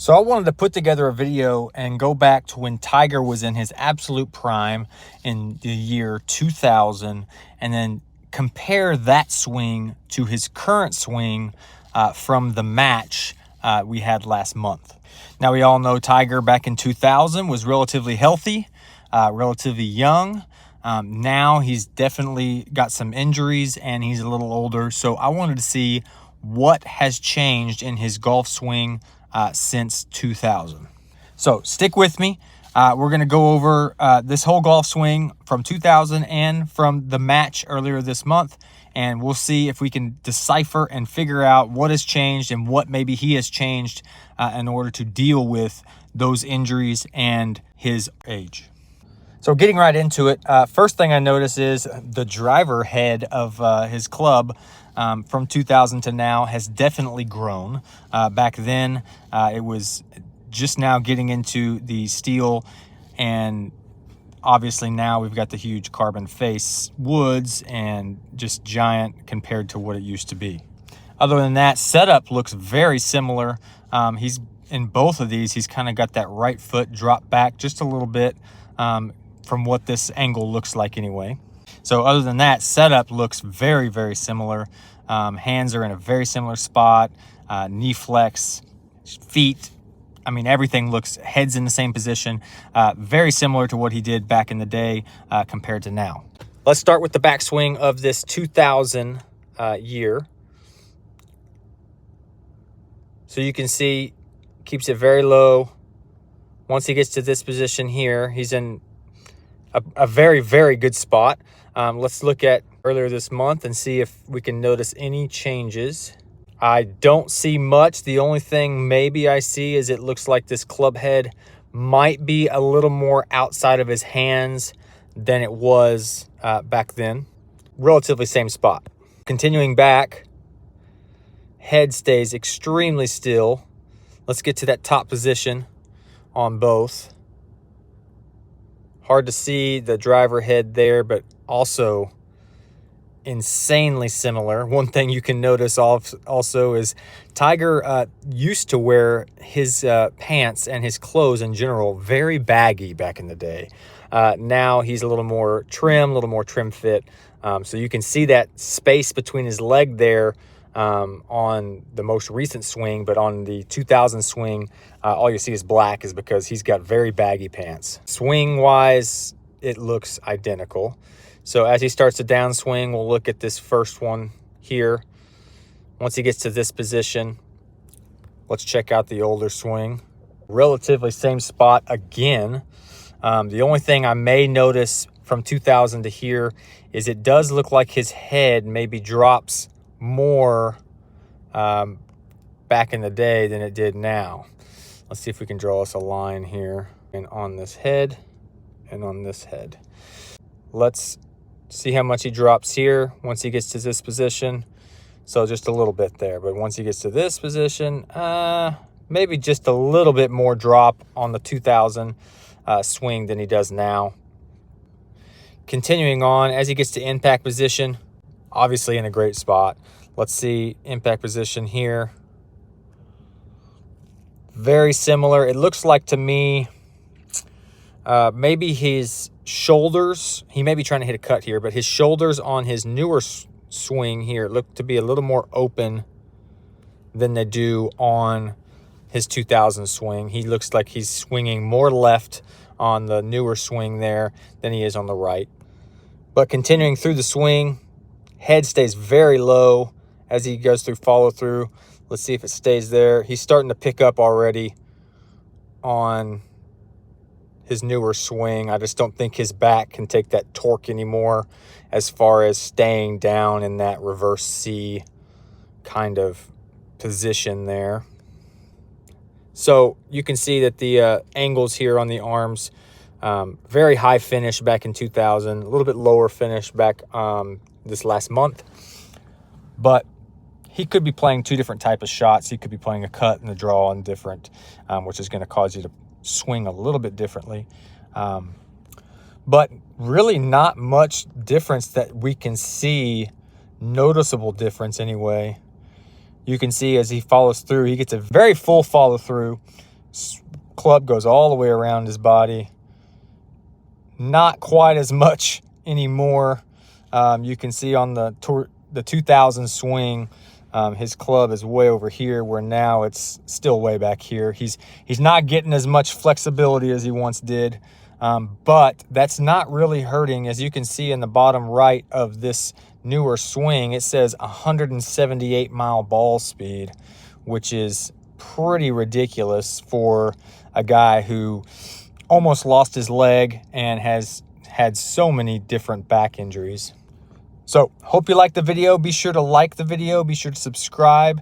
So I wanted to put together a video and go back to when Tiger was in his absolute prime in the year 2000, and then compare that swing to his current swing from the match we had last month. Now, we all know Tiger back in 2000 was relatively healthy, relatively young. Now he's definitely got some injuries and he's a little older. So I wanted to see what has changed in his golf swing since 2000. So stick with me. We're going to go over this whole golf swing from 2000 and from the match earlier this month, and we'll see if we can decipher and figure out what has changed and what maybe he has changed in order to deal with those injuries and his age. So getting right into it, first thing I notice is the driver head of his club from 2000 to now has definitely grown. Back then, it was just now getting into the steel, and obviously now we've got the huge carbon face woods and just giant compared to what it used to be. Other than that, setup looks very similar. He's in both of these, he's kind of got that right foot drop back just a little bit from what this angle looks like anyway. So other than that, setup looks very, very similar. Hands are in a very similar spot, knee flex, feet. I mean, everything looks, head's in the same position, very similar to what he did back in the day compared to now. Let's start with the backswing of this 2000 year. So you can see, keeps it very low. Once he gets to this position here, he's in a very, very good spot. Let's look at earlier this month and see if we can notice any changes. I don't see much. The only thing maybe I see is it looks like this club head might be a little more outside of his hands than it was back then. Relatively same spot. Continuing back, head stays extremely still. Let's get to that top position on both. Hard to see the driver head there, but also insanely similar. One thing you can notice also is Tiger used to wear his pants and his clothes in general very baggy back in the day. Now he's a little more trim fit. So you can see that space between his leg there on the most recent swing, but on the 2000 swing, all you see is black is because he's got very baggy pants. Swing wise, it looks identical. So as he starts to downswing, we'll look at this first one here. Once he gets to this position, let's check out the older swing. Relatively same spot again. The only thing I may notice from 2000 to here is it does look like his head maybe drops more back in the day than it did now. Let's see if we can draw us a line here and on this head and on this head. Let's see how much he drops here once he gets to this position. So just a little bit there, but once he gets to this position, maybe just a little bit more drop on the 2000 swing than he does now. Continuing on, as he gets to impact position, obviously in a great spot. Let's see impact position here. Very similar. It looks like to me, maybe his shoulders, he may be trying to hit a cut here, but his shoulders on his newer swing here look to be a little more open than they do on his 2000 swing. He looks like he's swinging more left on the newer swing there than he is on the right. But continuing through the swing, head stays very low as he goes through follow through. Let's see if it stays there. He's starting to pick up already on his newer swing. I just don't think his back can take that torque anymore as far as staying down in that reverse C kind of position there. So you can see that the angles here on the arms, very high finish back in 2000, a little bit lower finish back this last month. But he could be playing two different types of shots. He could be playing a cut and a draw and different, which is going to cause you to swing a little bit differently. But really not much difference that we can see, noticeable difference anyway. You can see as he follows through, he gets a very full follow through. Club goes all the way around his body. Not quite as much anymore. You can see on the 2000 swing, his club is way over here, where now it's still way back here. He's not getting as much flexibility as he once did, but that's not really hurting. As you can see in the bottom right of this newer swing, it says 178 mile ball speed, which is pretty ridiculous for a guy who almost lost his leg and has had so many different back injuries. So hope you liked the video. Be sure to like the video. Be sure to subscribe.